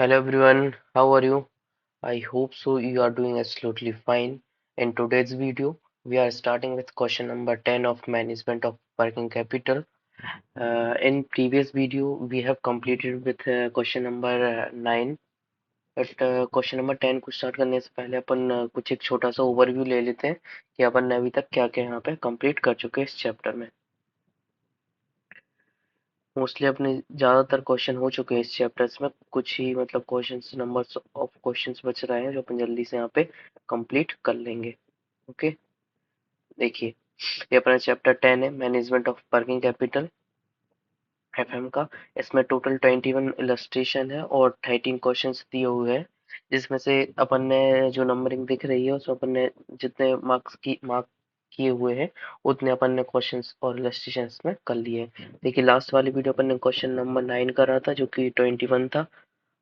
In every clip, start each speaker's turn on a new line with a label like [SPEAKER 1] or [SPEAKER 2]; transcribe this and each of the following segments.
[SPEAKER 1] Hello everyone, how are you? I hope so you are doing absolutely fine. In today's video, we are starting with question number 10 of management of working capital. In previous video, we have completed with question number 9. But question number 10 को start करने से पहले अपन कुछ एक छोटा सा overview ले लेते हैं कि अपन ने अभी तक क्या क्या यहाँ पे कंप्लीट कर चुके हैं इस चैप्टर में। मोस्टली अपने ज़्यादातर क्वेश्चन हो चुके हैं इस चैप्टर्स में, कुछ ही मतलब क्वेश्चंस नंबर्स ऑफ क्वेश्चंस बच रहे हैं जो अपन जल्दी से यहाँ पे कंप्लीट कर लेंगे। ओके, देखिए ये अपना चैप्टर 10 है, management of working capital FM का। इसमें टोटल 21 इलस्ट्रेशन है और 13 क्वेश्चंस दिए हुए हैं, जिसमें से अपन ने जो नंबरिंग दिख रही है उसमें अपन ने जितने मार्क किए हुए हैं उतने अपन ने क्वेश्चंस और इलस्ट्रेशन में कर लिए हैं। देखिए लास्ट वाली वीडियो अपन ने क्वेश्चन नंबर 9 करा था जो कि 21 था।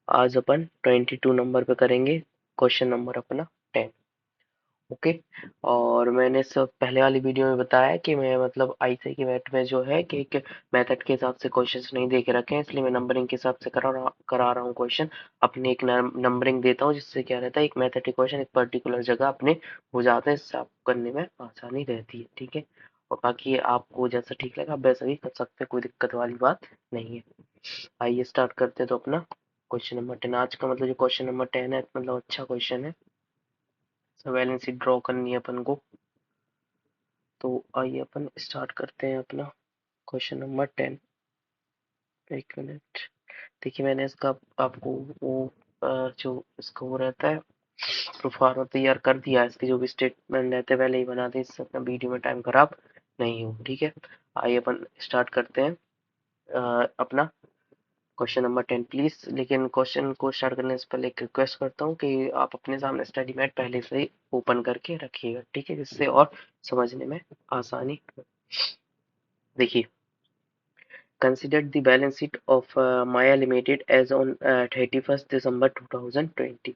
[SPEAKER 1] आज अपन 22 नंबर पे करेंगे क्वेश्चन नंबर अपना 10। ओके, और मैंने सब पहले वाली वीडियो में बताया कि मैं मतलब आईसीआई की मैथ में जो है कि एक मेथड के हिसाब से क्वेश्चंस नहीं दे के रखे हैं, इसलिए मैं नंबरिंग के हिसाब से करा रहा हूँ क्वेश्चन। अपने एक नंबरिंग देता हूँ जिससे क्या रहता है, एक मैथड क्वेश्चन एक पर्टिकुलर जगह अपने हो जाते हैं, इससे आपको करने में आसानी रहती है। ठीक है, और बाकी आपको जैसा ठीक लगा आप वैसा भी कर सकते हैं, कोई दिक्कत वाली बात नहीं है। आइए स्टार्ट करते हैं। तो अपना क्वेश्चन नंबर 10 आज का मतलब जो क्वेश्चन नंबर 10 है मतलब अच्छा क्वेश्चन है। बैलेंस शीट ड्रॉ करनी है अपन को, तो आइए अपन स्टार्ट करते हैं अपना क्वेश्चन नंबर 10। एक मिनट, देखिए मैंने इसका आपको वो जो इसका वो रहता है प्रोफार्मा तैयार कर दिया है, इसके जो भी स्टेटमेंट रहते हैं पहले ही बना दें, इससे अपना वीडियो में टाइम खराब नहीं हो। ठीक है, आइए अपन स्टार्ट करते हैं अपना क्वेश्चन नंबर 10 प्लीज। लेकिन क्वेश्चन को स्टार्ट करने से पहले एक रिक्वेस्ट करता हूँ कि आप अपने सामने स्टडी मैट पहले से ही ओपन करके रखिएगा, ठीक है, जिससे और समझने में आसानी हो। देखिए, consider the balance sheet of Maya Limited as on 31st December 2020।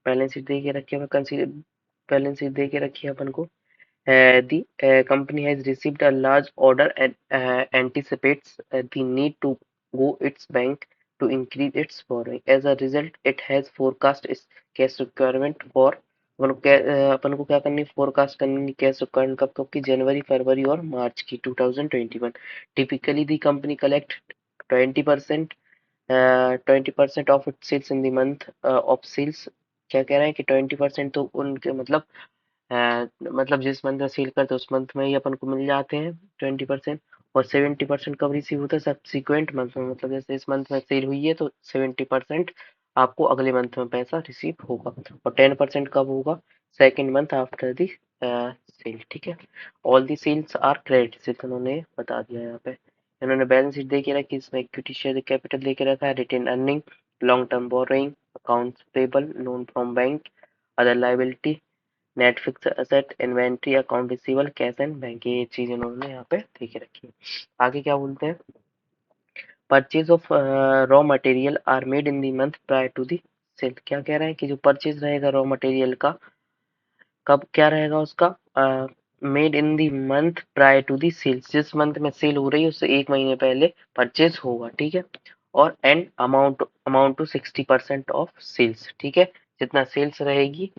[SPEAKER 1] Balance sheet दे के रखी है, कंसीडर बैलेंस शीट दे के रखी है अपन को। The company has received a large order and anticipates the need to go its bank to increase its borrowing. As a result, it has forecast its cash requirement for अपन को क्या करनी, forecast करनी cash requirement कब कब की, जनवरी फरवरी और March की 2021। Typically the company collect 20% 20% of its sales in the month of sales. क्या कह रहे हैं कि 20% तो उनके मतलब जिस मंथ में सेल करते हैं उस मंथ में ही अपन को मिल जाते हैं 20%। और 70% कब रिसीव होता है, सब्सिक्वेंट मंथ में, मतलब जैसे इस मंथ में सेल हुई है तो 70% आपको अगले मंथ में पैसा रिसीव होगा। और 10% कब होगा, second month after the sale. ठीक है, all the sales are credit, सिर्फ उन्होंने बता दिया यहाँ पे। इन्होंने बैलेंस शीट दे के रखी, इसमें इक्विटी शेयर कैपिटल दे के रखा है, retain earning, long term borrowing, accounts payable, loan from bank, other liability, net fix asset, inventory, account receivable, cash and bank, ये चीज इन्होंने यहाँ पे देखे रखी है। आगे क्या बोलते हैं, purchase of raw material are made in the month prior to the sale. क्या कह रहे हैं कि जो परचेज रहेगा रॉ मटेरियल का, कब क्या रहेगा उसका, made in the month prior to the sales, जिस मंथ में सेल हो रही है उससे एक महीने पहले परचेज होगा। ठीक है, और and amount amount to 60% of sales. ठीक है, जितना सेल्स रहेगी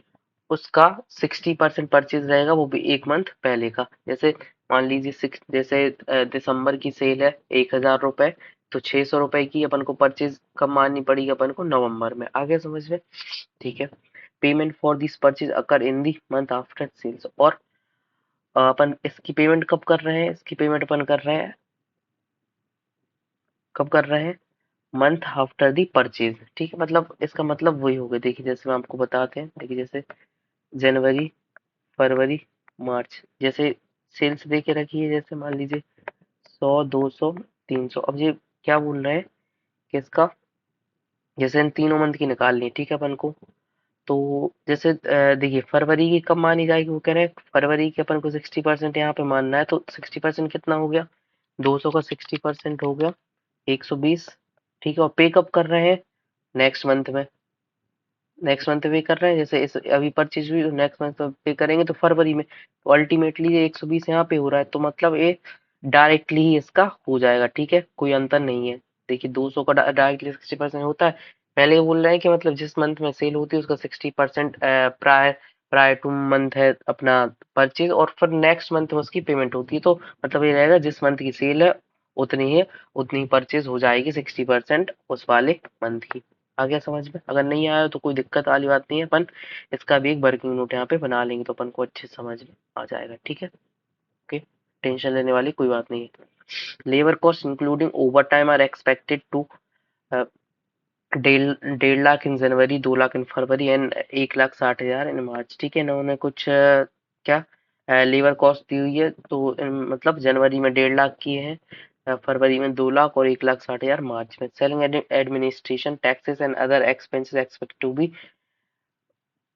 [SPEAKER 1] उसका 60% परचेज रहेगा, वो भी एक मंथ पहले का। जैसे मान लीजिए जैसे दिसंबर की सेल है 1,000 रुपए, तो 600 रुपए की अपन को परचेज कब माननी पड़ेगी, अपन को नवंबर में। आगे समझ में, ठीक है। Payment for this purchase occur in the month after sales, और अपन इसकी पेमेंट कब कर रहे हैं, इसकी पेमेंट अपन कर रहे हैं, कब कर रहे हैं, मंथ आफ्टर दी परचेज। ठीक है, मतलब इसका मतलब वही होगा। देखिए जैसे मैं आपको बताते हैं, देखिए जैसे जनवरी फरवरी मार्च, जैसे सेल्स दे के रखी है, जैसे मान लीजिए 100 200 300। अब ये क्या बोल रहे हैं कि इसका जैसे इन तीनों मंथ की निकालनी है, ठीक है अपन को। तो जैसे देखिए फरवरी की कब मानी जाएगी, वो कह रहे हैं फरवरी की अपन को 60% यहाँ पे मानना है, तो 60% कितना हो गया, 200 का 60% हो गया 120। ठीक है, और पे कब कर रहे हैं, नेक्स्ट मंथ में, नेक्स्ट मंथ पे कर रहे हैं। जैसे इस अभी परचेज हुई तो नेक्स्ट मंथ पे करेंगे तो फरवरी में, तो अल्टीमेटली ये 120 यहाँ पे हो रहा है, तो मतलब ये डायरेक्टली ही इसका हो जाएगा। ठीक है, कोई अंतर नहीं है। देखिए 200 का डायरेक्टली 60% होता है, पहले ये बोल रहे हैं कि मतलब जिस मंथ में सेल होती है उसका 60% प्रायर प्रायर टू मंथ है अपना परचेज, और फिर नेक्स्ट मंथ में उसकी पेमेंट होती है। तो मतलब ये रहेगा जिस मंथ की सेल है उतनी परचेज हो जाएगी 60% उस वाले मंथ की। आ गया समझ में? अगर नहीं आया तो कोई दिक्कत वाली बात नहीं है, अपन इसका भी एक वर्किंग नोट यहाँ पे बना लेंगे तो अपन को अच्छे से समझ में आ जाएगा। ठीक है, ओके, टेंशन लेने वाली कोई बात नहीं है। Labour cost including over time are expected to 1.5 lakh in January, 2 lakh in February and 1,60,000 in March. ठीक है, इन्होंने कुछ क्या लेबर कॉस्ट दी हुई है, तो मतलब जनवरी में 1.5 लाख की है, फरवरी में 2 लाख और 1,60,000 मार्च में। Selling administration taxes and other expenses expect to be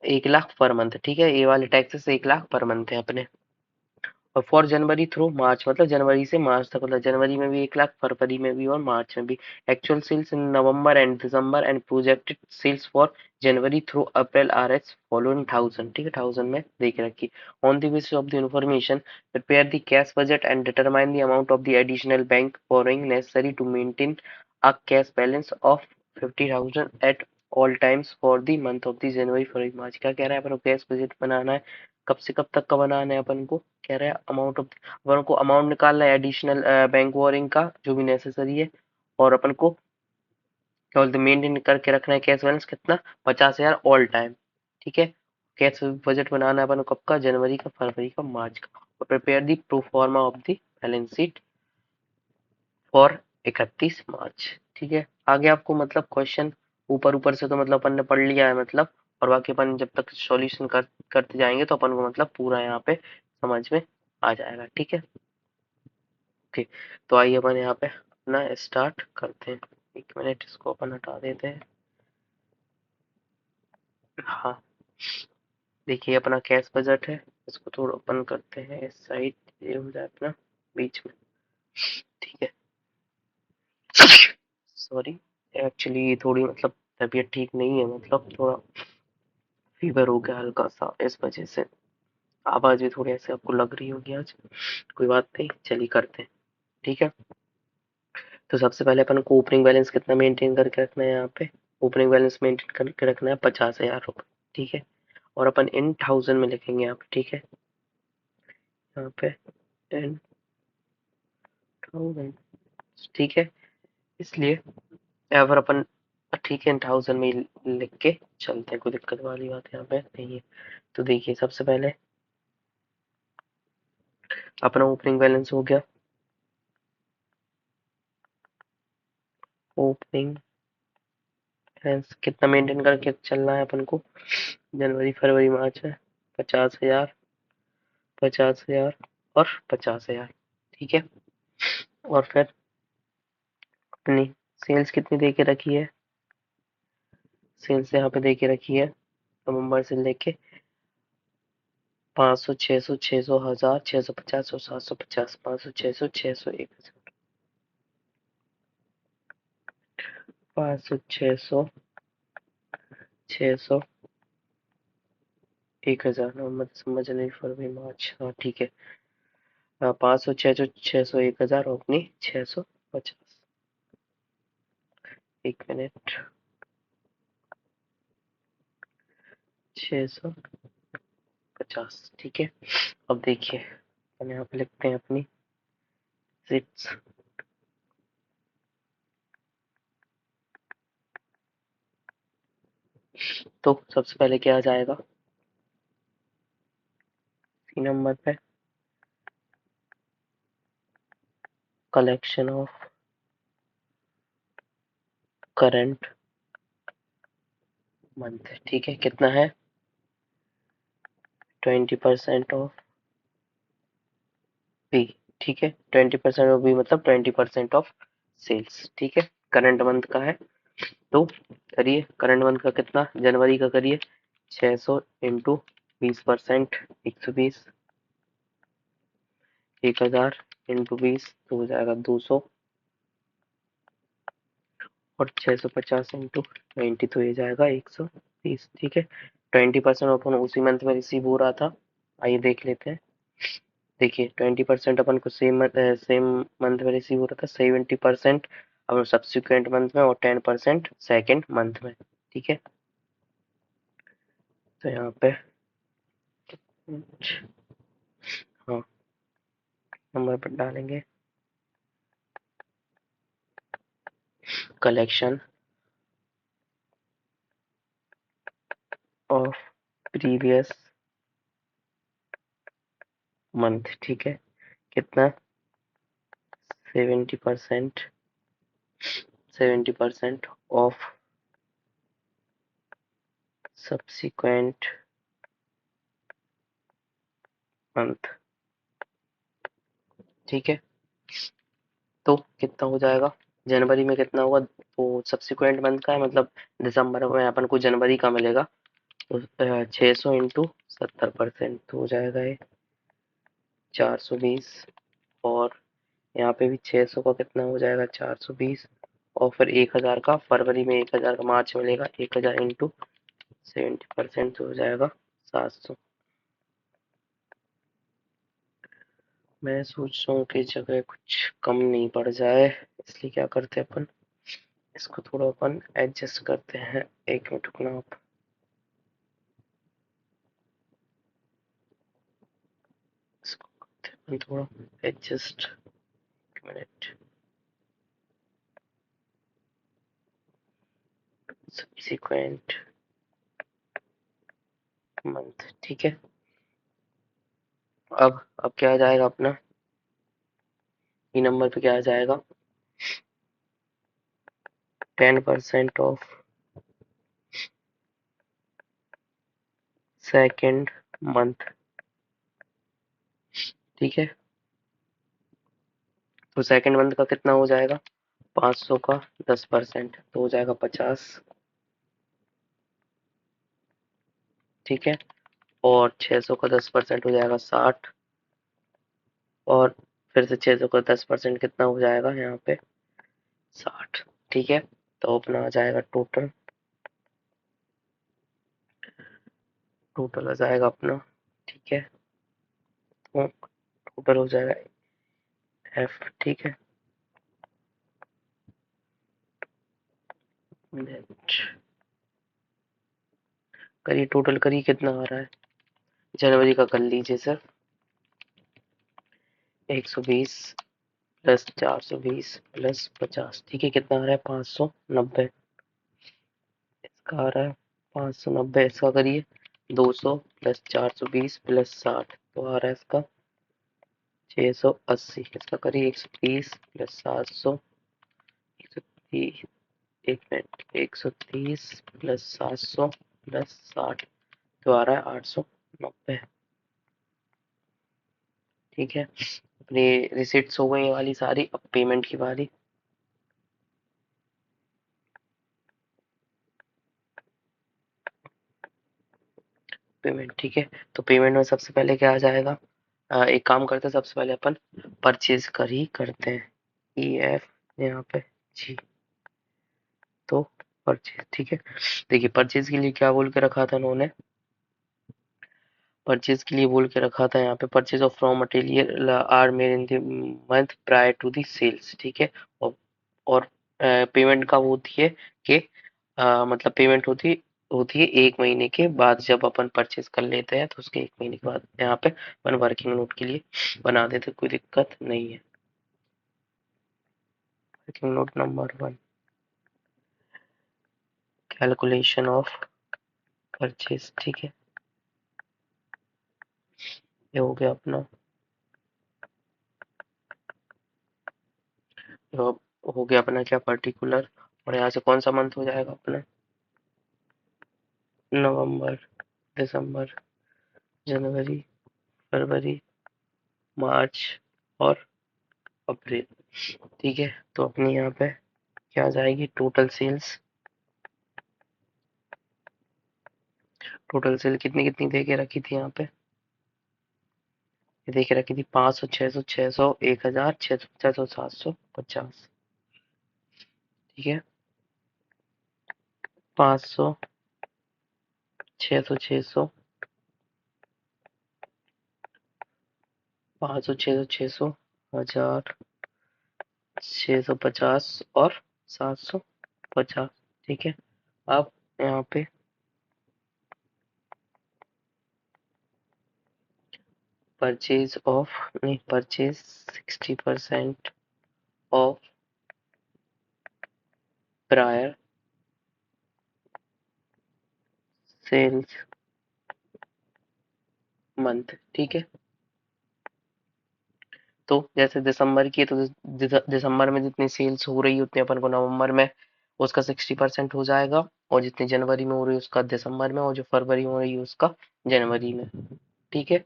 [SPEAKER 1] 1 lakh per month. ठीक है, ये वाले टैक्सेस 1 लाख पर मंथ है अपने। और फॉर जनवरी थ्रू मार्च, मतलब जनवरी से मार्च तक, मतलब जनवरी में भी 1 लाख, फरवरी में भी और मार्च में भी। Actual sales in November and December and projected sales for January through April are as following 1000। ठीक है, 1000 में दे के रखी। On the basis of the information prepare the cash budget and determine the amount of the additional bank borrowing necessary to maintain a cash balance of 50,000 at all times for the month of the January February March. क्या कह रहा है अपन को? Cash budget बनाना है। कब से कब तक का बनाना है अपन को? कह रहा है अमाउंट ऑफ, अपन को अमाउंट निकालना है एडिशनल बैंक बोरिंग का जो भी नेसेसरी है, और अपन को क्या बोलते मेंटेन करके रखना है कैश बैलेंस कितना? 50,000 ऑल टाइम। ठीक है, कैश बजट बनाना है अपन को कब का? जनवरी का, फरवरी का, मार्च का। और प्रिपेयर दी प्रो फॉर्मा of the balance sheet for 31 मार्च। ठीक है, आगे आपको मतलब क्वेश्चन ऊपर ऊपर से तो मतलब अपन ने पढ़ लिया है मतलब, और बाकी अपन जब तक सॉल्यूशन करते जाएंगे तो अपन को मतलब पूरा यहाँ पे समझ में आ जाएगा। ठीक है, ओके, तो आइए अपन यहाँ पे अपना स्टार्ट करते हैं। 1 मिनट, इसको अपन हटा देते हैं। हाँ, देखिए अपना कैश बजट है, इसको थोड़ा ओपन करते हैं इस साइड, ये हो जाए अपना बीच में। ठीक है, सॉरी, एक्चुअली थोड़ी मतलब तबीयत ठीक नहीं है, मतलब थोड़ा फीवर हो गया हल्का सा, इस वजह से आवाज भी थोड़ी ऐसे आपको लग रही होगी आज। कोई बात नहीं, चलिए करते हैं। ठीक है, तो सबसे पहले अपन को ओपनिंग बैलेंस कितना मेंटेन करके रखना है यहाँ पे? ओपनिंग बैलेंस मेंटेन करके रखना है 50,000 रुपये। ठीक है, और अपन इन 1000 में लिखेंगे यहाँ पे। ठीक है, यहाँ पे इन 1000। ठीक है, इसलिए अगर अपन, ठीक है, इन 1000 में ही लिख के चलते हैं, कोई दिक्कत वाली बात यहाँ पे नहीं है। तो देखिए सबसे पहले अपना ओपनिंग बैलेंस हो गया। ओपनिंग बैलेंस कितना मेंटेन करके चलना है अपन को? जनवरी फरवरी मार्च है, 50,000, 50,000 और 50,000। ठीक है, और फिर अपनी सेल्स कितनी दे के रखी है? सेल्स यहाँ पे दे के रखी है नवंबर से लेके 500, 600, 600, 1000, 650 और 750। 500, 600, 600, 1,000। 500, 600, 600, 1,000। नवंबर दिसंबर जनवरी फरवरी मार्च, हाँ ठीक है। 500, 600, 600, 1,000 और अपनी 650। 1 मिनट, 650। ठीक है, अब देखिए हम यहाँ पे लिखते हैं अपनी सीट्स। तो सबसे पहले क्या आ जाएगा? सी नंबर पे कलेक्शन ऑफ करंट मंथ। ठीक है, कितना है? 20% ऑफ बी। ठीक है, 20% ऑफ बी मतलब 20% ऑफ सेल्स। ठीक है, करंट मंथ का है, तो करिए करंट मंथ का कितना? जनवरी का करिए 600 इंटू 20%, 120। 1,000 इंटू 20 तो हो जाएगा 200, और 650 इंटू 90 तो ये जाएगा 130। ठीक है, 20% अपन उसी मंथ में रिसीव हो रहा था। आइए देख लेते हैं। देखिए 20% अपन को सेम मंथ में रिसीव हो रहा था। 70% अब सब्सिक्वेंट मंथ में और 10% सेकेंड मंथ में। ठीक है, तो यहाँ पे हाँ नंबर पर डालेंगे कलेक्शन ऑफ प्रीवियस मंथ। ठीक है, कितना 70% ऑफ सब्सिक्वेंट मंथ। ठीक है, तो कितना हो जाएगा, जनवरी में कितना होगा, तो सब्सिक्वेंट मंथ का है मतलब दिसंबर में अपन को जनवरी का मिलेगा, तो 600 इंटू 70% तो हो जाएगा ये 420। और यहाँ पे भी 600 का कितना हो जाएगा 420, और फिर 1000 का फरवरी में, 1000 का मार्च में मिलेगा, 1000 इंटू 70% तो हो जाएगा 700। मैं सोच रहा हूँ कि जगह कुछ कम नहीं पड़ जाए, इसलिए क्या करते हैं अपन, इसको थोड़ा अपन एडजस्ट करते हैं। एक मिनट रुकना आप, इसको करते हैं अपन थोड़ा एडजस्ट, एक मिनट। सब्सिक्वेंट मंथ, ठीक है। अब क्या आ जाएगा अपना, ई नंबर पे क्या आ जाएगा, 10% ऑफ सेकेंड मंथ। ठीक है, तो सेकेंड मंथ का कितना हो जाएगा, 500 का 10% तो हो जाएगा 50। ठीक है, और 600 का 10% हो जाएगा 60, और फिर से 600 का 10% कितना हो जाएगा यहाँ पे 60। ठीक है, तो अपना आ जाएगा टोटल, टोटल आ जाएगा अपना। ठीक है, तो टोटल हो जाएगा एफ। ठीक है, नेट करिए, टोटल करिए कितना आ रहा है, जनवरी का कर लीजिए सर, 120 प्लस 420 प्लस 50। ठीक है, कितना आ रहा है 590, इसका आ रहा है 590, इसका करिए 200 प्लस 420 प्लस 60 तो आ रहा है इसका 680, इसका करिए 130 प्लस 700, 130, एक मिनट, 130 प्लस 700 प्लस 60 तो आ रहा है 890। ठीक है, अपनी रिसिप्ट्स हो गई ये वाली सारी, अब पेमेंट की बारी। पेमेंट, ठीक है, तो पेमेंट में सबसे पहले क्या आ जाएगा, एक काम करते हैं, सबसे पहले अपन परचेज कर ही करते हैं, ई एफ यहाँ पे जी, तो परचेज। ठीक है, देखिए परचेज के लिए क्या बोल के रखा था उन्होंने, परचेज के लिए बोल के रखा था यहाँ पे, purchase of raw material are made in the month prior to the sales. ठीक है, और पेमेंट कब होती है कि मतलब पेमेंट होती होती है 1 महीने के बाद, जब अपन परचेज कर लेते हैं तो उसके 1 महीने के बाद यहाँ पे अपन वर्किंग नोट के लिए बना देते, कोई दिक्कत नहीं है। Working note number 1, calculation of purchase. ठीक है, ये हो गया अपना, तो हो गया अपना क्या पर्टिकुलर, और यहाँ से कौन सा मंथ हो जाएगा अपना, नवंबर, दिसंबर, जनवरी, फरवरी, मार्च और अप्रैल। ठीक है, तो अपनी यहाँ पे क्या आ जाएगी टोटल सेल्स, टोटल सेल कितनी कितनी दे के रखी थी यहाँ पे, ये दे के रखी थी 500, 600, 600, 1000, 600, 600, 750। ठीक है, 500, 600, 600, 500, 600, 600, 1000, 650 और 750, ठीक है। अब यहाँ पे परचेज ऑफ, नहीं, purchase 60% of prior sales month, ठीक है। तो जैसे दिसंबर की है, तो दिसंबर में जितनी सेल्स हो रही है उतनी अपन को नवंबर में उसका 60% हो जाएगा, और जितनी जनवरी में हो रही है उसका दिसंबर में, और जो फरवरी में हो रही है उसका जनवरी में, ठीक है।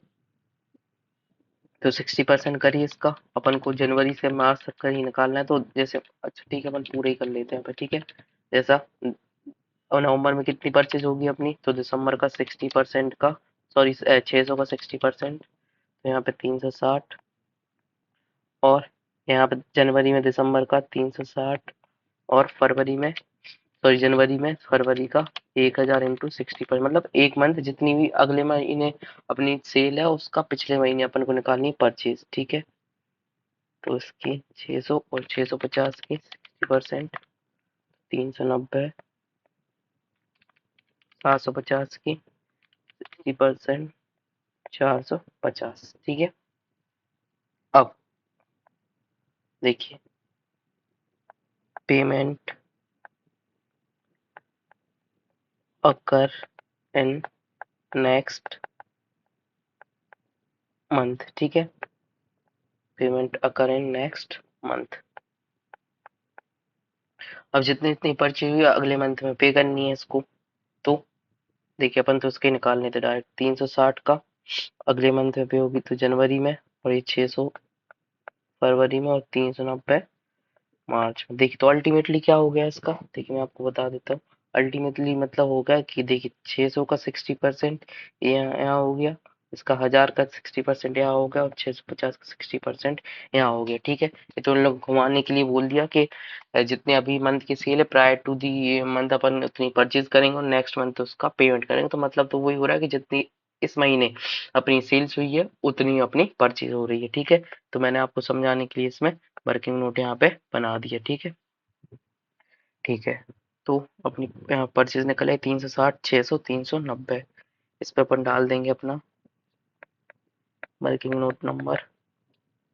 [SPEAKER 1] तो 60% करिए इसका, अपन को जनवरी से मार्च तक का ही निकालना है, तो जैसे अच्छा ठीक है अपन पूरे ही कर लेते हैं, ठीक है। जैसा और नवंबर में कितनी परचेज होगी अपनी, तो दिसंबर का 60% का, सॉरी 600 का 60%, तो यहाँ पे 360, और यहाँ पे जनवरी में दिसंबर का 360, और फरवरी में, सॉरी जनवरी में फरवरी का 1000 इंटू 60%, मतलब एक मंथ जितनी भी अगले महीने अपनी सेल है उसका पिछले महीने अपन को निकालनी है परचेज, ठीक है। तो इसकी 600 और 650 की 60%, 390, 750 की 60%, 450, ठीक है। अब देखिए, payment occur in next month, ठीक है। Payment occur in next month, अब जितनी जितनी पर्ची हुई अगले मंथ में पे करनी है इसको, तो देखिए अपन तो उसके निकालने थे डायरेक्ट, 360 का अगले मंथ में पे होगी तो जनवरी में, और ये 600 फरवरी में, और 390 मार्च में। देखिए तो अल्टीमेटली क्या हो गया इसका, देखिए मैं आपको बता देता हूँ। अल्टीमेटली मतलब हो गया कि देखिए 600 का 60% यहाँ हो गया, इसका 1000 का 60% यहाँ हो गया, और 650 का 60% यहाँ हो गया, ठीक है। ये तो उन लोग घुमाने के लिए बोल दिया कि जितने अभी मंथ की सेल है प्रायर टू दी मंथ अपन उतनी परचेज करेंगे और नेक्स्ट मंथ उसका पेमेंट करेंगे, तो मतलब तो वही हो रहा है कि जितनी इस महीने अपनी सेल्स हुई है उतनी अपनी परचेज हो रही है, ठीक है। तो मैंने आपको समझाने के लिए इसमें वर्किंग नोट यहाँ पे बना दिया, ठीक है। ठीक है, तो अपनी परचेज निकले 360, 600, 390, इस पे अपन डाल देंगे अपना वर्किंग नोट नंबर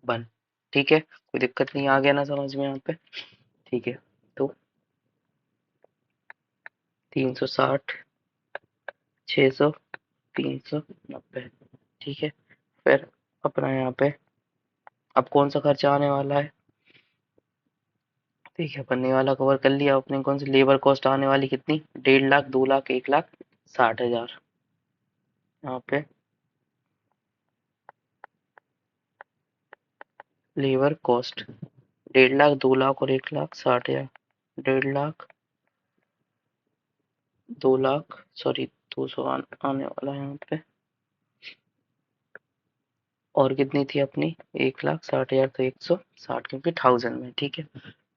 [SPEAKER 1] 1, ठीक है। कोई दिक्कत नहीं, आ गया ना समझ में यहाँ पे, ठीक है। तो 360, 600, 390, ठीक है। फिर अपना यहाँ पे अब कौन सा खर्चा आने वाला है, देखिए अपन ने वाला कवर कर लिया, अपने कौन सी लेबर कॉस्ट आने वाली कितनी, 1.5 लाख, 2 लाख, 1,60,000, यहाँ पे लेबर कॉस्ट 1.5 लाख, 2 लाख और 1,60,000, 1.5 लाख, 2 लाख, सॉरी 200 आने वाला है यहाँ पे, और कितनी थी अपनी 1,60,000, तो 160 क्योंकि 1000 में, ठीक है।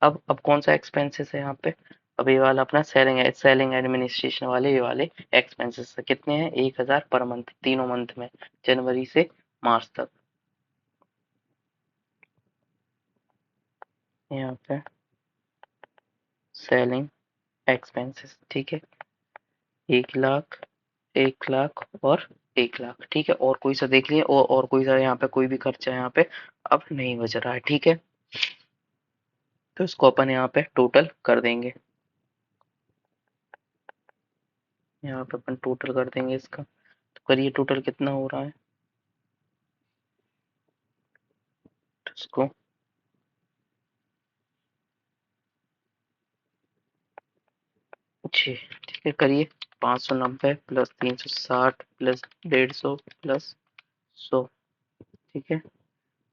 [SPEAKER 1] अब कौन सा एक्सपेंसेस है यहाँ पे, अब ये वाला अपना सेलिंग एडमिनिस्ट्रेशन वाले, ये वाले एक्सपेंसेस कितने हैं, 1000 पर मंथ, तीनों मंथ में, जनवरी से मार्च तक। यहाँ पे सेलिंग एक्सपेंसेस, ठीक है, 1 लाख, 1 लाख और 1 लाख, ठीक है। और कोई सा देख लिए, और कोई सा यहाँ पे कोई भी खर्चा यहाँ पे अब नहीं बच रहा है, ठीक है। तो इसको अपन यहाँ पे टोटल कर देंगे, यहाँ पे अपन टोटल कर देंगे इसका, तो करिए टोटल कितना हो रहा है, तो इसको जी, ठीक है, करिए। 590 प्लस 360 प्लस 150 प्लस 100, ठीक है।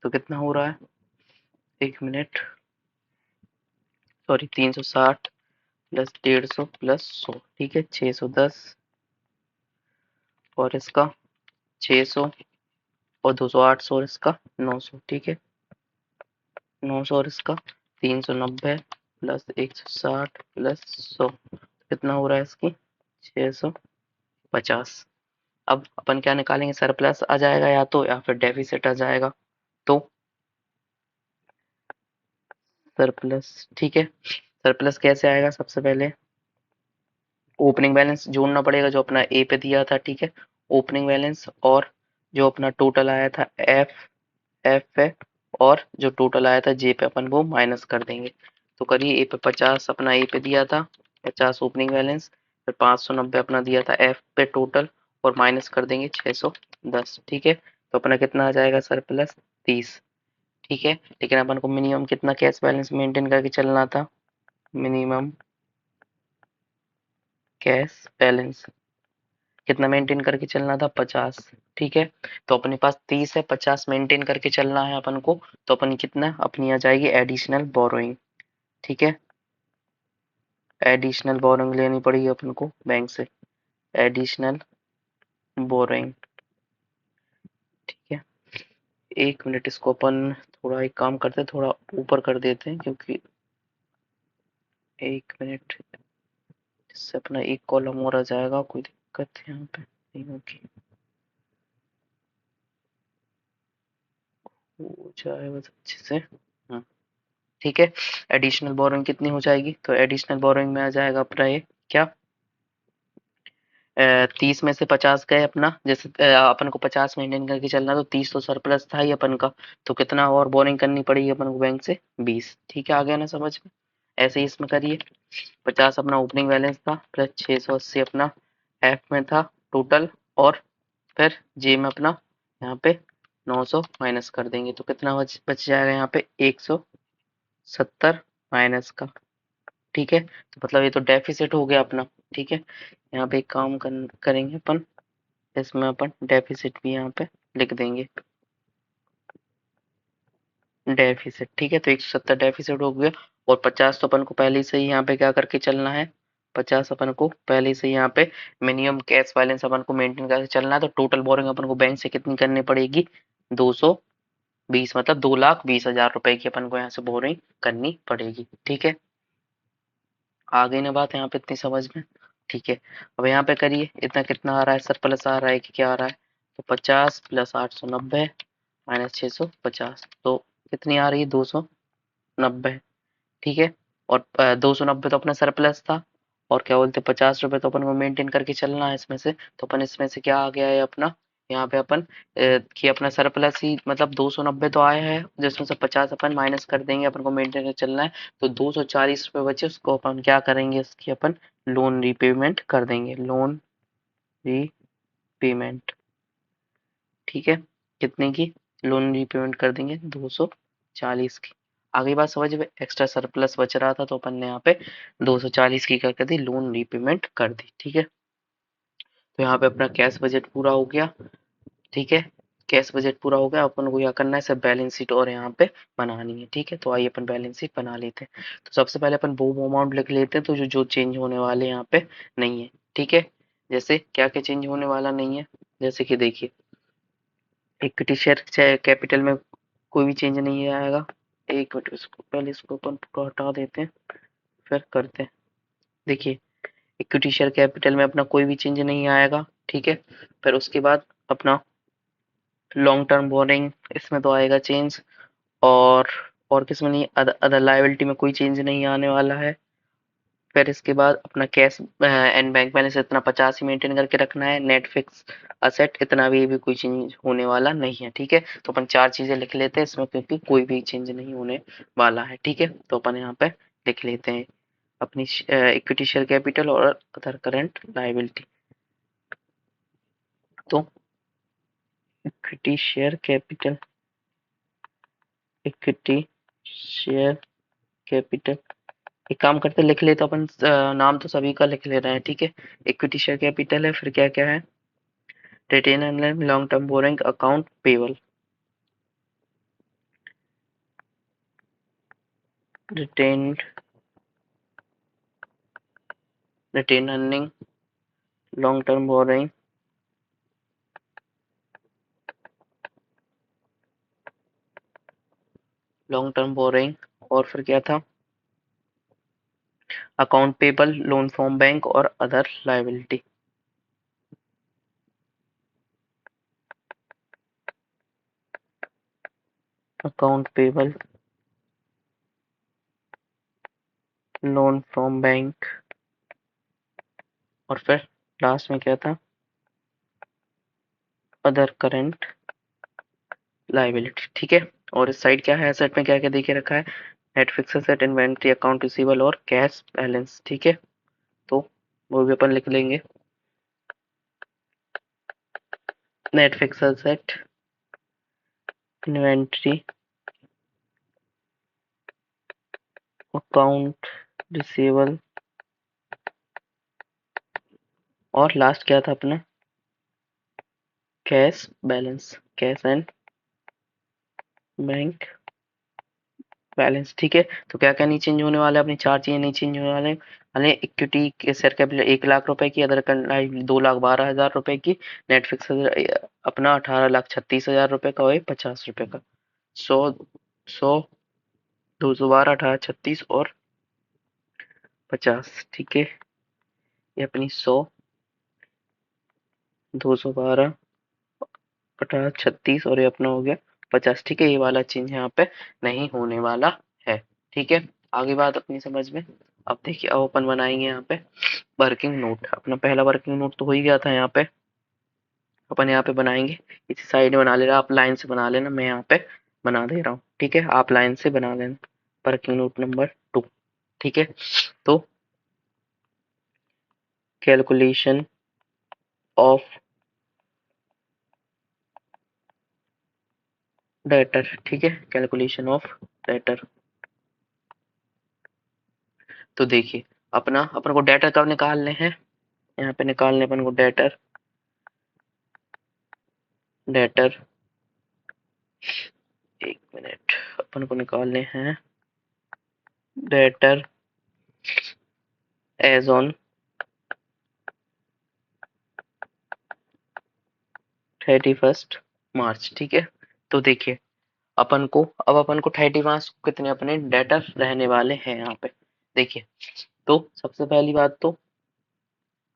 [SPEAKER 1] तो कितना हो रहा है, 1 मिनट, सॉरी 360 प्लस 150 प्लस 100, ठीक है, 610, और इसका 600, और 200, 800, और इसका 900, ठीक है, 900, और इसका 390 प्लस 160 प्लस 100, कितना हो रहा है इसकी 650। अब अपन क्या निकालेंगे, सरप्लस आ जाएगा या तो, या फिर डेफिसिट आ जाएगा, तो सरप्लस। ठीक है, सरप्लस कैसे आएगा? सबसे पहले ओपनिंग बैलेंस जोड़ना पड़ेगा जो अपना ए पे दिया था। ठीक है, ओपनिंग बैलेंस और जो अपना टोटल आया था एफ एफ पे, और जो टोटल आया था जे पे अपन वो माइनस कर देंगे। तो करिए, ए पे 50 अपना ए पे दिया था, 50 ओपनिंग बैलेंस, फिर 590 अपना दिया था एफ पे टोटल, और माइनस कर देंगे 610। ठीक है, तो अपना कितना आ जाएगा? सरप्लस 30। ठीक है, लेकिन अपन को मिनिमम कितना कैश बैलेंस मेंटेन करके चलना था? मिनिमम कैश बैलेंस कितना मेंटेन करके चलना था? 50। ठीक है, तो अपने पास 30 है, 50 मेंटेन करके चलना है अपन को, तो अपन कितना अपनी आ जाएगी एडिशनल बोरोइंग। ठीक है, एडिशनल बोरोइंग लेनी पड़ेगी अपन को बैंक से, एडिशनल बोरोइंग। ठीक है, एक मिनट, इसको अपन थोड़ा एक काम करते हैं, थोड़ा ऊपर कर देते हैं, क्योंकि एक मिनट, इससे अपना एक कॉलम और आ जाएगा, कोई दिक्कत यहाँ पे नहीं होगी, हो जाए बस अच्छे से। ठीक है, एडिशनल बोरोइंग कितनी हो जाएगी? तो एडिशनल बोरोइंग में आ जाएगा अपना ये क्या, 30 में से 50 गए अपना, जैसे अपन को 50 मेंटेन करके चलना, तो 30 तो सरप्लस था ही अपन का, तो कितना और बोरिंग करनी पड़ेगी अपन को बैंक से? 20। ठीक है, आ गया ना समझ में? ऐसे ही इसमें करिए, 50 अपना ओपनिंग बैलेंस था, प्लस 680 अपना एफ में था टोटल, और फिर जे में अपना यहाँ पे 900 माइनस कर देंगे, तो कितना बच जाएगा यहाँ पे? 170 माइनस का। ठीक है, तो मतलब ये तो डेफिसिट हो गया अपना। ठीक है, यहाँ पे एक काम करेंगे अपन, इसमें अपन डेफिसिट भी यहाँ पे लिख देंगे, डेफिसिट। ठीक है, तो 170 डेफिसिट हो गया, और 50 तो अपन को पहले से ही यहाँ पे क्या करके चलना है? 50 अपन को पहले से यहाँ पे मिनिमम कैश बैलेंस अपन को मेंटेन करके चलना है, तो टोटल बोरिंग अपन को बैंक से कितनी करनी पड़ेगी? 220, मतलब 2,20,000 रुपए की अपन को यहाँ से बोरिंग करनी पड़ेगी। ठीक है, आ गई ना बात यहाँ पे इतनी समझ में? ठीक है, अब यहाँ पे करिए, इतना कितना आ रहा है? सरप्लस आ रहा है कि क्या आ रहा है? तो 50 प्लस 890 माइनस 650, तो कितनी आ रही है? 290। ठीक है, और 290 तो अपना सरप्लस था, और क्या बोलते, 50 रुपए तो अपन को मेंटेन करके चलना है इसमें से, तो अपन इसमें से क्या आ गया है अपना, यहाँ पे अपन कि अपना सरप्लस ही, मतलब 290 तो आया है, जिसमें से 50 अपन माइनस कर देंगे, अपन को मेंटेन करके चलना है, तो 240 रुपए बचे, उसको अपन क्या करेंगे? इसकी अपन लोन रीपेमेंट कर देंगे, लोन रीपेमेंट। ठीक है, कितने की लोन रीपेमेंट कर देंगे? 240 की। आगे बात समझ में? एक्स्ट्रा सरप्लस बच रहा था, तो अपन ने यहाँ पे 240 की क्या कर दी? लोन रीपेमेंट कर दी। ठीक है, तो यहाँ पे अपना कैश बजट पूरा हो गया। ठीक है, कैश बजट पूरा हो गया, अपन को क्या करना है? सब बैलेंस शीट और यहाँ पे बनानी है। ठीक है, तो आइए अपन बैलेंस शीट बना लेते हैं। तो सबसे पहले अपन वो अमाउंट लिख लेते हैं, तो जो जो चेंज होने वाले यहाँ पे नहीं है। ठीक है, जैसे क्या क्या चेंज होने वाला नहीं है, जैसे कि देखिए, इक्विटी शेयर कैपिटल में कोई भी चेंज नहीं आएगा। एक मिनट, इसको पहले इसको अपन पूरा हटा देते हैं, फिर करते हैं। देखिए, इक्विटी शेयर कैपिटल में अपना कोई भी चेंज नहीं आएगा। ठीक है, फिर उसके बाद अपना लॉन्ग टर्म बोरिंग, इसमें तो आएगा चेंज, और किसमें नहीं? अदर लायबिलिटी में कोई चेंज नहीं आने वाला है। फिर इसके बाद अपना कैश एंड बैंक बैलेंस इतना 50 ही मेंटेन करके रखना है। नेट फिक्स असेट इतना भी कोई चेंज होने वाला नहीं है। ठीक है, तो अपन चार चीजें लिख लेते हैं इसमें, क्योंकि कोई भी चेंज नहीं होने वाला है। ठीक है, तो अपन यहाँ पे लिख लेते हैं अपनी इक्विटी शेयर कैपिटल और अदर करंट लायबिलिटी। तो equity share capital, equity share capital, एक काम करते लिख लेते अपन, नाम तो सभी का लिख ले रहे हैं। ठीक है, इक्विटी शेयर कैपिटल है, फिर क्या क्या है? Retain and long term borrowing account payable, retain retain earning, long term borrowing, long term borrowing, और फिर क्या था? Account payable, loan from bank और other liability. Account payable, loan from bank, और फिर लास्ट में क्या था, अदर करंट लाइबिलिटी। ठीक है, और इस साइड क्या है, एसेट में क्या क्या देखे रखा है, net fix asset, inventory, account receivable और कैश बैलेंस। ठीक है, तो वो भी अपन लिख लेंगे, net fix asset, inventory, account receivable, और लास्ट क्या था अपना, cash balance, cash and bank balance. ठीक है, तो क्या क्या नहीं चेंज होने वाला है, अपनी चार चीजें नहीं चेंज होने वाले हैं। इक्विटी के शेयर कैपिटल 1 लाख रुपए की, अदर कंट्रीब्यूशन 2,12,000 रुपए की, नेट फिक्स अपना 18,36,000 रुपए का और 50 रुपए का, 100, 100, 212, 18, 36 और 50। ठीक है, ये अपनी 100, 212, 18, 36 और ये अपना हो गया 50। ठीक है, ये वाला चेंज यहाँ पे नहीं होने वाला है। ठीक है, आगे बात अपनी समझ में। अब देखिए, अब अपन बनाएंगे यहाँ पे वर्किंग नोट। अपना पहला वर्किंग नोट तो हो ही गया था, यहाँ पे अपन यहाँ पे बनाएंगे, इसी साइड में बना ले रहा, आप लाइन से बना लेना, मैं यहाँ पे बना दे रहा हूँ। ठीक है, आप लाइन से बना लेना, वर्किंग नोट नंबर 2। ठीक है, तो कैलकुलेशन ऑफ डेटर। ठीक है, कैलकुलेशन ऑफ डेटर। तो देखिए, अपना अपन को डेटर कब निकालने हैं, यहाँ पे निकालने अपन को डेटर, डेटर, 1 मिनट, अपन को निकालने हैं डेटर एज ऑन 31 मार्च। ठीक है, तो देखिए, अपन को अब अपन को 31 को कितने अपने डेटर रहने वाले हैं यहाँ पे। देखिए, तो सबसे पहली बात तो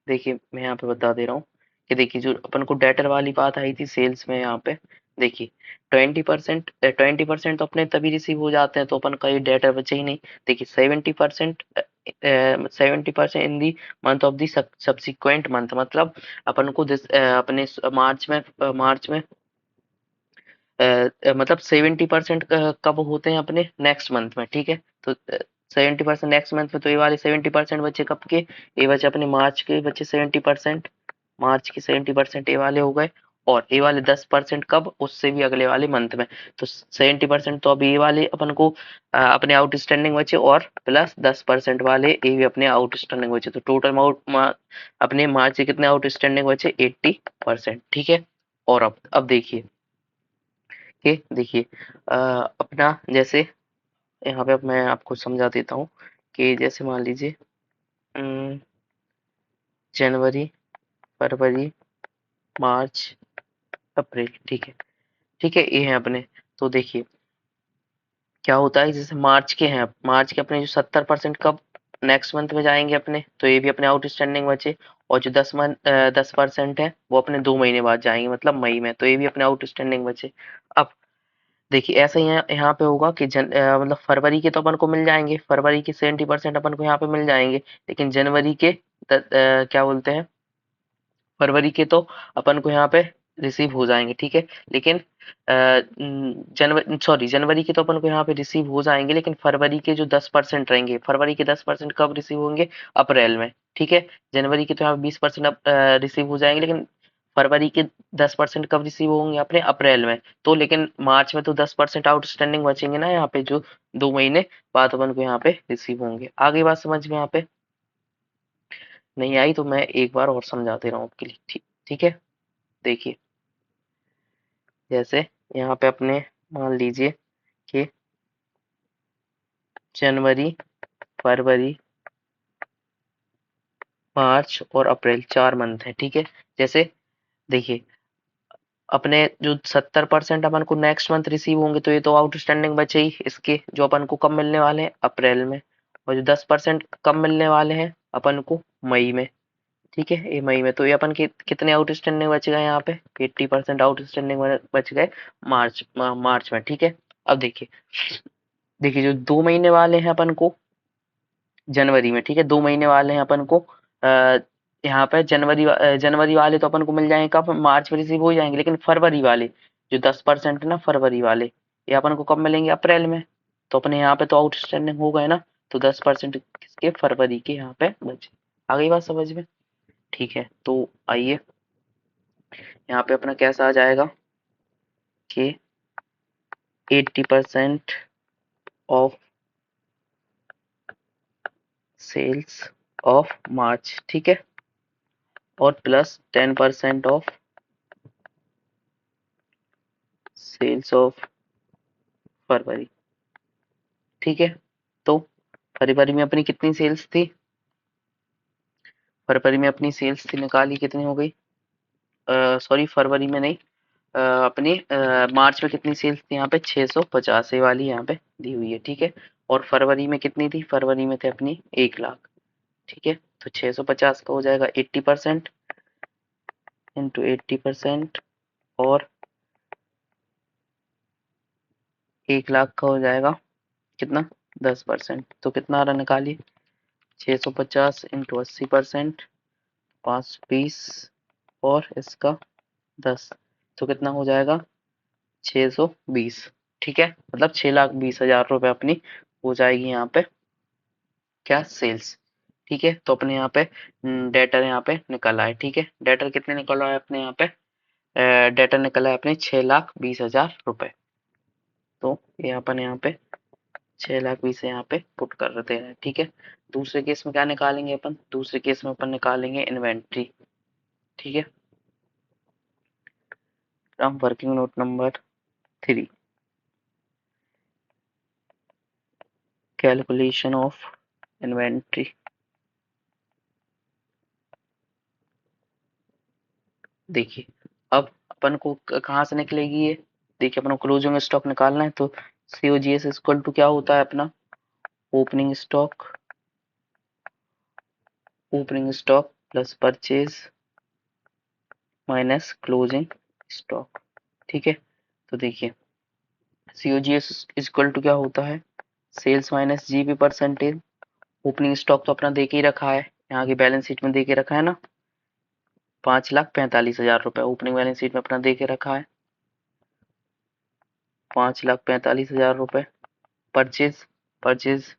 [SPEAKER 1] देखिए, मैं यहाँ पे बता दे रहा हूँ कि देखिए, जो अपन को डेटर वाली बात आई थी सेल्स में, यहाँ पे देखिए 20% तो अपने तभी रिसीव हो जाते हैं, तो अपन का ये डेटर बचे ही नहीं। देखिए 70% in the month of the subsequent month, मतलब अपन को अपने मार्च में मतलब 70% कब होते हैं अपने नेक्स्ट मंथ में। ठीक है, तो 70% नेक्स्ट मंथ में, तो ये वाले 70% बचे कब के, ये बचे अपने मार्च के, बचे 70%, मार्च के 70% ये वाले हो गए, और ये वाले 10% कब, उससे भी अगले वाले मंथ में। तो 70% तो अभी ये वाले अपन को अपने आउटस्टैंडिंग बचे, और प्लस 10% वाले ये भी अपने आउटस्टैंडिंग बचे, तो टोटल अमाउंट अपने मार्च के कितने आउटस्टैंडिंग बचे, 80%। ठीक है, और अब देखिए कि देखिए अपना जैसे यहाँ पे अब मैं आपको समझा देता हूँ कि जैसे मान लीजिए जनवरी, फरवरी, मार्च, अप्रैल। ठीक है, ठीक है, ये है अपने। तो देखिए क्या होता है, जैसे मार्च के हैं, मार्च के अपने जो 70% कब नेक्स्ट मंथ में जाएंगे अपने, तो ये भी अपने आउटस्टैंडिंग बचे, और जो 10% है वो अपने 2 महीने बाद जाएंगे, मतलब मई में, तो ये भी अपने आउटस्टैंडिंग बचे। अब देखिए, ऐसा ही यहाँ पे होगा कि मतलब फरवरी के तो अपन को मिल जाएंगे, फरवरी के 70% अपन को यहाँ पे मिल जाएंगे, लेकिन जनवरी के क्या बोलते हैं, फरवरी के तो अपन को यहाँ पे रिसीव हो जाएंगे। ठीक है, लेकिन जनवरी के तो अपन को यहाँ पे रिसीव हो जाएंगे, लेकिन फरवरी के जो 10% रहेंगे, फरवरी के 10% कब रिसीव होंगे, अप्रैल में। ठीक है, जनवरी के तो यहाँ पे 20% रिसीव हो जाएंगे, लेकिन फरवरी के 10% कब रिसीव होंगे अपने, अप्रैल में। तो लेकिन मार्च में तो 10% आउटस्टैंडिंग बचेंगे ना यहाँ पे, जो 2 महीने बाद अपन को यहाँ पे रिसीव होंगे। आगे बात समझ में यहाँ पे नहीं आई तो मैं एक बार और समझा दे रहा हूँ आपके लिए। ठीक ठीक है, देखिए, जैसे यहाँ पे अपने मान लीजिए कि जनवरी, फरवरी, मार्च और अप्रैल 4 मंथ है। ठीक है, जैसे देखिए, अपने जो 70% अपन को नेक्स्ट मंथ रिसीव होंगे, तो ये तो आउटस्टैंडिंग बचे ही इसके, जो अपन को कब मिलने वाले हैं, अप्रैल में, और जो 10% कब मिलने वाले हैं अपन को, मई में। ठीक है, ये मई में, तो ये अपन के कितने आउटस्टैंडिंग बच गए यहाँ पे, 80% आउटस्टैंडिंग बच गए मार्च में। ठीक है, अब देखिए, देखिए जो 2 महीने वाले हैं अपन को, जनवरी में, ठीक है। 2 महीने वाले हैं अपन को। यहाँ पे जनवरी वाले तो अपन को मिल जाएंगे कब, मार्च में रिसीव हो जाएंगे, लेकिन फरवरी वाले जो 10% है ना, फरवरी वाले, ये अपन को कब मिलेंगे, अप्रैल में। तो अपने यहाँ पे तो आउटस्टैंडिंग हो गए ना, तो 10% किसके, फरवरी के यहाँ पे बचे। आ गई बात समझ में? ठीक है, तो आइए यहाँ पे अपना कैसा आ जाएगा कि 80% ऑफ सेल्स ऑफ मार्च, ठीक है, और plus 10% of sales of February, ठीक है। तो फरवरी में अपनी कितनी सेल्स थी, फरवरी में अपनी सेल्स थी, निकाली कितनी हो गई, सॉरी फरवरी में नहीं, अपनी मार्च में कितनी सेल्स थी यहाँ पे 650, ये वाली यहाँ पे दी हुई है, ठीक है। और फरवरी में कितनी थी, फरवरी में थे अपनी 1 लाख, ठीक है। तो 650 का हो जाएगा 80% इंटू 80%, और 1 लाख का हो जाएगा कितना, 10%। तो कितना आ रहा, निकालिए, 650 इंटू 80%, 520, और इसका 10, तो कितना हो जाएगा, 620, ठीक है। मतलब 6,20,000 रुपए अपनी हो जाएगी यहाँ पे क्या, सेल्स, ठीक है। तो अपने यहाँ पे डेटर यहाँ पे निकल आए, ठीक है। डेटर कितने निकल आए अपने यहाँ पे, डेटर निकला है अपने 6,20,000 रुपए। तो ये अपन यहाँ पे 6,20,000 यहाँ पे पुट कर देते हैं, ठीक है। दूसरे केस में क्या निकालेंगे अपन, दूसरे केस में अपन निकालेंगे इन्वेंट्री, ठीक है। From working note number 3, calculation of inventory. देखिए अब अपन को कहाँ से निकलेगी ये, देखिए अपन को क्लोजिंग स्टॉक निकालना है, तो COGS इक्वल टू क्या होता है अपना, opening stock, opening stock plus purchase minus closing stock, ठीक है। तो देखिए COGS इक्वल टू क्या होता है, sales minus GP percentage. Opening stock तो अपना दे के ही रखा है, यहाँ की बैलेंस शीट में दे के रखा है ना, 5,45,000 रुपए ओपनिंग बैलेंस शीट में अपना दे के रखा है, 5,45,000 रुपए। परचेज, परचेज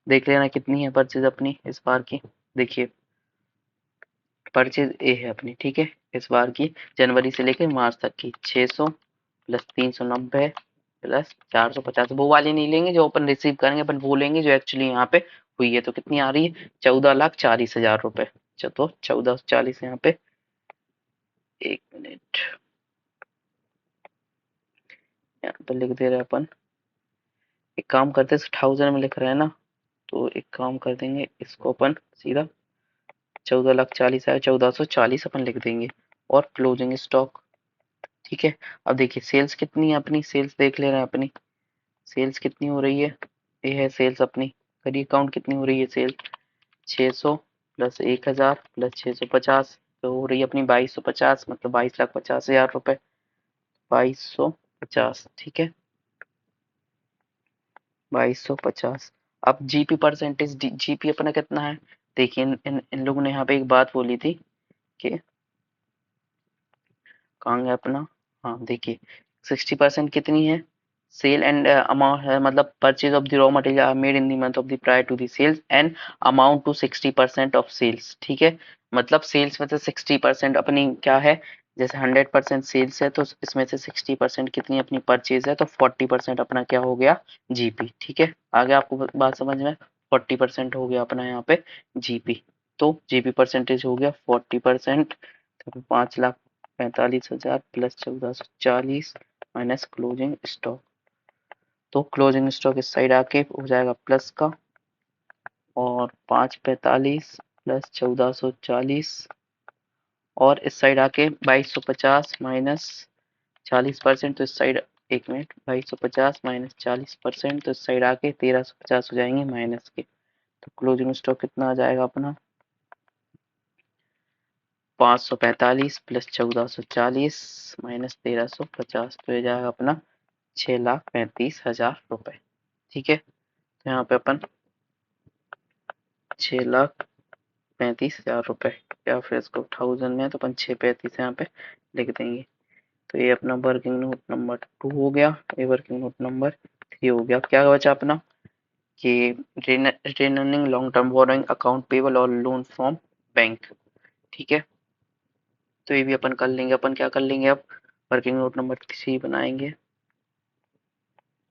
[SPEAKER 1] देख लेना कितनी है परचेज अपनी इस बार की, देखिए परचेज ए है अपनी, ठीक है, इस बार की जनवरी से लेकर मार्च तक की 600 प्लस 390 प्लस 450, वो वाली नहीं लेंगे जो अपन रिसीव करेंगे, अपन वो लेंगे जो एक्चुअली यहाँ पे हुई है। तो कितनी आ रही है, 14,40,000 रुपए। तो 1440 यहाँ पे, एक मिनट यहाँ पे लिख दे रहे हैं अपन, एक काम करते हैं 1000 में लिख रहे हैं ना, तो एक काम कर देंगे इसको अपन सीधा 14,40,000 है, 1440 अपन लिख देंगे, और क्लोजिंग स्टॉक, ठीक है। अब देखिए सेल्स कितनी है अपनी, सेल्स देख ले रहे हैं अपनी, सेल्स कितनी हो रही है, ये है सेल्स अपनी, करिए काउंट कितनी हो रही है सेल्स, 600 प्लस 1,000 प्लस 650, तो हो रही है अपनी 2,250, मतलब 22,50,000 रुपए, 2250, ठीक है, 2250। अब जीपी परसेंटेज, जीपी अपना कितना है, देखिए इन लोगों ने यहाँ पे एक बात बोली थी कि, कहाँ गया अपना, हाँ देखिए 60% कितनी है, सेल एंड अमाउंट है, मतलब purchase of the raw material made in the month of the prior to the sales and amount to 60% of sales, ठीक है। मतलब सेल्स में से 60% अपनी क्या है, जैसे 100% सेल्स है तो इसमें से 60% कितनी अपनी परचेज है, तो 40% अपना क्या हो गया, जीपी, ठीक है। आगे आपको बात समझ में, 40% हो गया अपना यहाँ पे जीपी। तो जीपी परसेंटेज हो गया 40%, तो 5,45,000 प्लस 1440 माइनस क्लोजिंग स्टॉक, तो क्लोजिंग स्टॉक इस साइड आके हो जाएगा प्लस का, और 545 प्लस 1440, और इस साइड आके 2250 माइनस 40%, तो इस साइड, एक मिनट, 2250 माइनस 40%, तो इस साइड आके 1,350 हो जाएंगे माइनस के। तो क्लोजिंग स्टॉक कितना आ जाएगा अपना, 545 प्लस 1440 माइनस 1,350, तो ये जाएगा अपना 6,35,000 रुपए, ठीक है। तो यहाँ पे अपन 6,35,000 रुपए, या फिर इसको 1000 में तो अपन 635 यहाँ पे लिख देंगे। तो ये अपना वर्किंग नोट नंबर 2 हो गया, ये वर्किंग नोट नंबर 3 हो गया। क्या बचा अपना कि retaining long term borrowing account payable और लोन फ्रॉम बैंक। ठीक है, तो ये भी अपन कर लेंगे। अपन क्या कर लेंगे, अब वर्किंग नोट नंबर 3 बनाएंगे।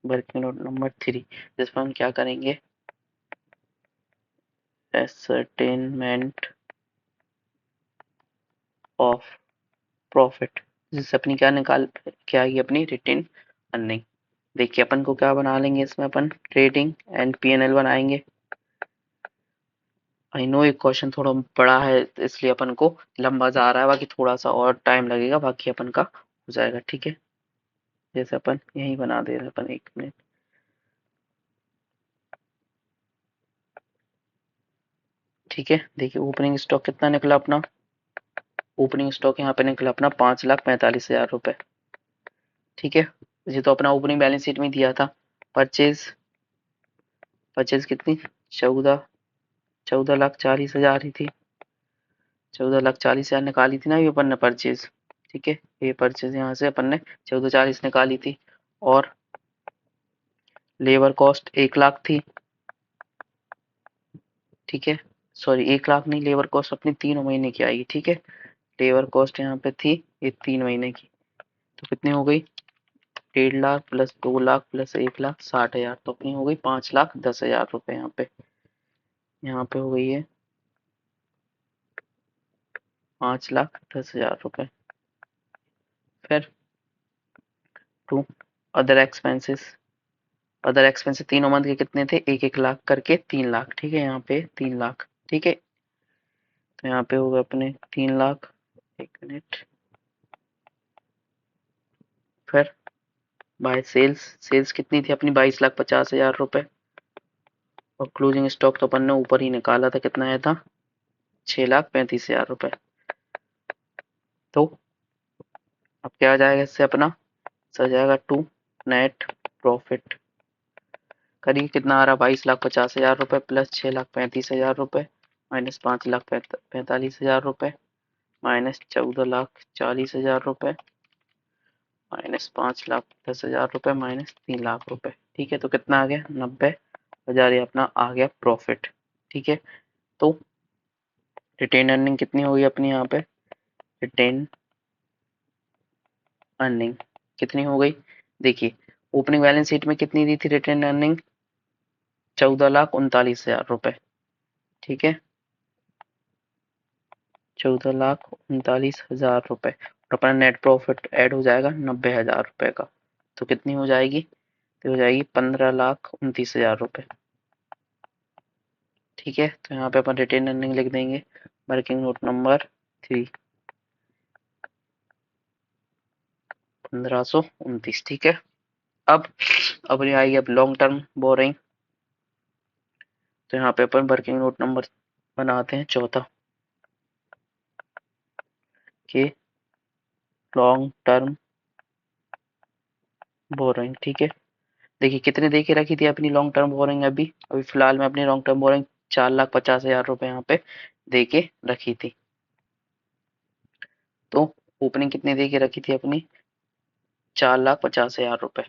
[SPEAKER 1] वर्किंग नोट नंबर 3 जिसमें हम क्या करेंगे, एसर्टेनमेंट ऑफ प्रॉफिट, जिससे अपनी क्या आएगी, अपनी रिटेन अर्निंग। देखिए अपन को क्या बना लेंगे इसमें, अपन ट्रेडिंग एंड पीएनएल बनाएंगे। आई नो एक क्वेश्चन थोड़ा बड़ा है इसलिए अपन को लंबा जा रहा है, बाकी थोड़ा सा और टाइम लगेगा, बाकी अपन का हो जाएगा। ठीक है, जैसे अपन यही बना दे रहे हैं अपन, 1 मिनट। ठीक है, देखिए ओपनिंग स्टॉक कितना निकला अपना, ओपनिंग स्टॉक यहाँ पे निकला अपना 5,45,000 रुपए। ठीक है, ये तो अपना ओपनिंग बैलेंस शीट में दिया था। परचेज, परचेज कितनी, 14,40,000 ही थी, 14,40,000 निकाली थी ना ये अपन ने परचेज। ठीक है, ये परचेज यहाँ से अपन ने 14,40 निकाली थी। और लेबर कॉस्ट 1,00,000 थी। ठीक है, सॉरी 1,00,000 नहीं, लेबर कॉस्ट अपनी 3 महीने की आएगी। ठीक है, लेबर कॉस्ट यहाँ पे थी ये 3 महीने की, तो कितनी हो गई, 1,50,000 प्लस 2,00,000 प्लस 1,00,000 60,000, तो अपनी हो गई 5,10,000 रुपए। यहाँ पे हो गई है 5,10,000 रुपए। फिर to other expenses, other expenses तीनों मंथ के कितने थे, 1,00,000 करके 3,00,000। ठीक है, यहाँ पे 3,00,000। ठीक है, तो यहाँ पे होगा अपने 3,00,000। 1 मिनट। फिर बाय सेल्स, सेल्स कितनी थी अपनी, 22,50,000 रुपए। और क्लोजिंग स्टॉक तो अपन ने ऊपर ही निकाला था, कितना आया था, 6,35,000 रुपए। तो अब क्या आ जाएगा इससे अपना, सर जाएगा टू नेट प्रॉफिट। करिए कितना आ रहा, 22,50,000 रुपए प्लस 6,35,000 रुपए माइनस 5,45,000 रुपए माइनस 14,40,000 रुपए माइनस 5,10,000 रुपए माइनस 3,00,000 रुपए। ठीक है, तो कितना आ गया, 90,000, ये अपना आ गया प्रॉफिट। ठीक है, तो रिटेन अर्निंग कितनी होगी अपनी यहाँ पे, रिटेन अर्निंग कितनी हो गई, देखिए ओपनिंग बैलेंस शीट में कितनी दी थी रिटेन अर्निंग, 14,39,000 रुपए। ठीक है, 14,39,000 रुपए, और अपना नेट प्रॉफिट ऐड हो जाएगा 90,000 रुपए का, तो कितनी हो जाएगी, तो हो जाएगी 15,29,000 रुपए। ठीक है, तो यहाँ पे अपन रिटेन अर्निंग लिख देंगे, वर्किंग नोट नंबर 3, 1529। ठीक है, अब ये आएगी अब लॉन्ग टर्म बोरिंग। तो यहाँ पे अपन वर्किंग नोट नंबर बनाते हैं चौथा, कि लॉन्ग टर्म बोरिंग। ठीक है, देखिए कितने दे के रखी थी अपनी लॉन्ग टर्म बोरिंग, अभी अभी फिलहाल में अपनी लॉन्ग टर्म बोरिंग 4,50,000 रुपए यहाँ पे दे के रखी थी। तो ओपनिंग कितने दे के रखी थी अपनी, 4,50,000 रुपए।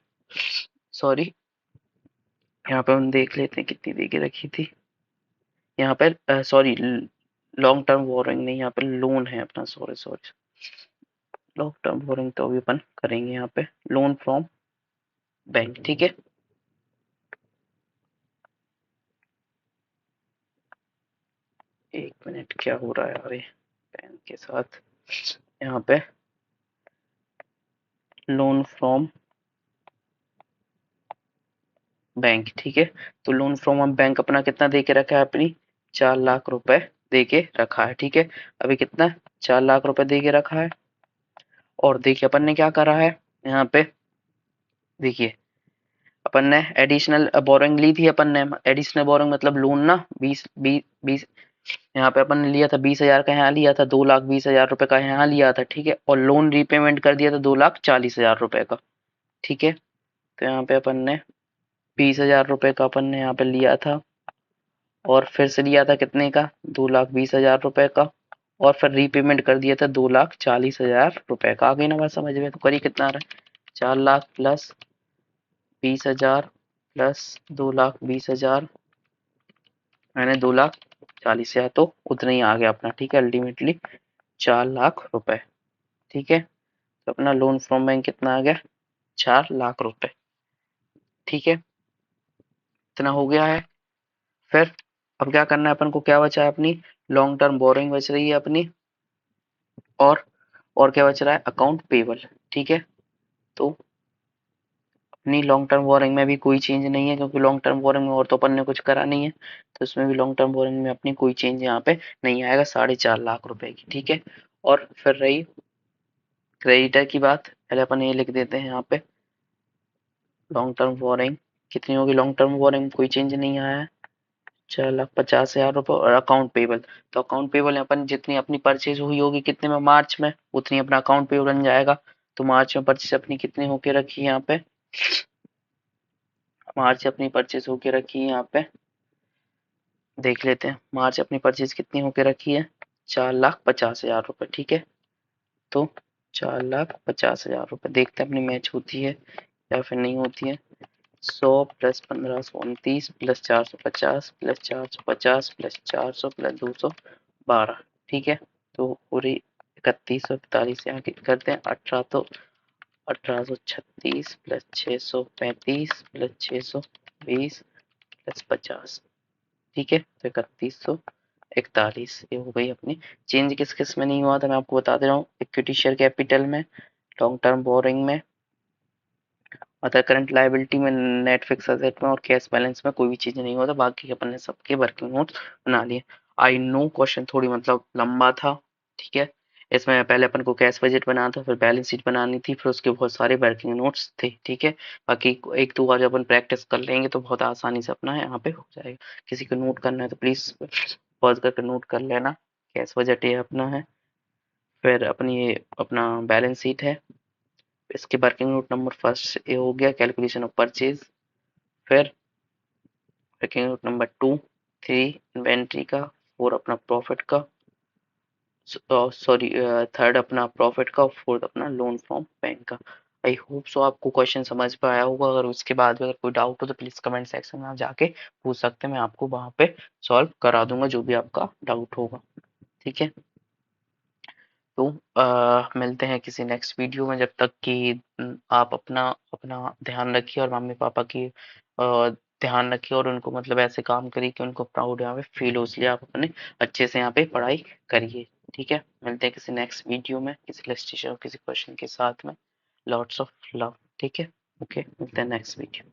[SPEAKER 1] सॉरी, यहाँ पे हम देख लेते हैं कितनी दे के रखी थी। यहाँ पे सॉरी, लॉन्ग टर्म बोरिंग नहीं, यहाँ पे लोन है अपना, sorry sorry, long term boring तो अभी अपन करेंगे यहाँ पे लोन फ्रॉम बैंक। ठीक है, 1 मिनट, क्या हो रहा है अरे पेन के साथ, यहाँ पे लोन फ्रॉम बैंक। ठीक है, तो लोन फ्रॉम बैंक अपना कितना दे के रखा है अपनी, 4,00,000 रुपए दे के रखा है। ठीक है, अभी कितना, 4,00,000 रुपए दे के रखा है। और देखिए अपन ने क्या करा है यहाँ पे, देखिए अपन ने एडिशनल बोरोइंग ली थी, अपन ने एडिशनल बोरोइंग मतलब लोन ना, 20 यहाँ पे अपन ने लिया था 20,000 का, यहाँ लिया था 2,20,000 रुपए का यहाँ लिया था। ठीक है, और लोन रीपेमेंट कर दिया था 2,40,000 रुपए का। ठीक है, तो यहाँ पे अपन ने 20,000 रुपए का अपन ने यहाँ पे लिया था, और फिर से लिया था कितने का, 2,20,000 रुपए का, और फिर रीपेमेंट कर दिया था 2,40,000 रुपए का। आ गई ना बात समझ में? तो करिए कितना आ रहा है, 4,00,000 प्लस 20,000 प्लस 2,20,000 मैंने 2,40,000, तो उतना ही आ गया अपना। ठीक है, अल्टीमेटली 4,00,000 रुपए। ठीक है, तो अपना लोन फ्रॉम बैंक कितना आ गया, 4,00,000 रुपए। ठीक है, इतना हो गया है। फिर अब क्या करना है अपन को, क्या बचा है अपनी, लॉन्ग टर्म बोरोइंग बच रही है अपनी, और और क्या बच रहा है, अकाउंट पेबल। ठीक है, तो अपनी लॉन्ग टर्म बोरोइंग में भी कोई चेंज नहीं है, क्योंकि लॉन्ग टर्म बोरोइंग में और तो अपन ने कुछ करा नहीं है, तो इसमें भी लॉन्ग टर्म बोरोइंग में अपनी कोई चेंज यहाँ पे नहीं आएगा, 4,50,000 रुपए की। ठीक है, और फिर रही क्रेडिटर की बात, पहले अपन ये लिख देते हैं यहाँ पे, लॉन्ग टर्म बोरोइंग कितनी होगी, लॉन्ग टर्म बोरोइंग कोई चेंज नहीं आया है, 4,50,000 रुपए। और अकाउंट पेबल, तो अकाउंट पेबल अपन जितनी अपनी परचेज हुई होगी कितने में, मार्च में, उतनी अपना अकाउंट पेबल बन जाएगा। तो मार्च में परचेज अपनी कितनी होके रखी है यहाँ पे, मार्च अपनी परचेज होके रखी है यहाँ पे, देख लेते हैं मार्च अपनी परचेज कितनी होके रखी है, 4,50,000 रुपए। ठीक है, तो 4,50,000 रुपए, देखते हैं अपनी मैच होती है या फिर नहीं होती है। 100 plus 1,529 plus 450 plus 450 plus 400 plus 212। ठीक है, तो पूरी 3,141 यहाँ की करते हैं, 1836 प्लस 635 प्लस 620 प्लस 50। ठीक है, तो 3,141 ये हो गई अपनी। चेंज किस किस में नहीं हुआ था मैं आपको बता दे रहा हूँ, इक्विटी शेयर कैपिटल में, लॉन्ग टर्म बोरिंग में, अदर करंट लायबिलिटी में, नेट फिक्स एसेट में और कैश बैलेंस में कोई भी चीज नहीं हुआ था। बाकी अपन ने सबके वर्किंग नोट्स बना लिए। आई नो क्वेश्चन थोड़ी मतलब लंबा था। ठीक है, इसमें पहले अपन को कैश बजट बनाना था, फिर बैलेंस शीट बनानी थी, फिर उसके बहुत सारे वर्किंग नोट्स थे। ठीक है, बाकी एक दो बार जब अपन प्रैक्टिस कर लेंगे तो बहुत आसानी से अपना यहाँ पे हो जाएगा। किसी को नोट करना है तो प्लीज पॉज करके नोट कर लेना। कैश बजट ये अपना है, फिर अपनी ये अपना बैलेंस शीट है, इसके वर्किंग नोट नंबर फर्स्ट ये हो गया, कैलकुलेशन ऑफ परचेज। फिर वर्किंग नोट नंबर 2, 3 इन्वेंट्री का, 4 अपना प्रॉफिट का, सॉरी थर्ड अपना प्रॉफिट का, और फोर्थ अपना लोन फ्रॉम बैंक का। आई होप सो आपको क्वेश्चन समझ में आया होगा। अगर उसके बाद भी अगर कोई डाउट हो तो प्लीज कमेंट सेक्शन में आप जाके पूछ सकते हैं, मैं आपको वहां पे सॉल्व करा दूंगा जो भी आपका डाउट होगा। ठीक है, तो मिलते हैं किसी नेक्स्ट वीडियो में, जब तक कि आप अपना अपना ध्यान रखिए और मम्मी पापा की ध्यान रखिए, और उनको मतलब ऐसे काम करिए कि उनको प्राउड यहाँ पे फील हो, इसलिए आप अपने अच्छे से यहाँ पे पढ़ाई करिए। ठीक है, मिलते हैं किसी नेक्स्ट वीडियो में किसी इलस्ट्रेशन और किसी क्वेश्चन के साथ में। Lots of love. ठीक है, ओके, मिलते हैं नेक्स्ट वीडियो।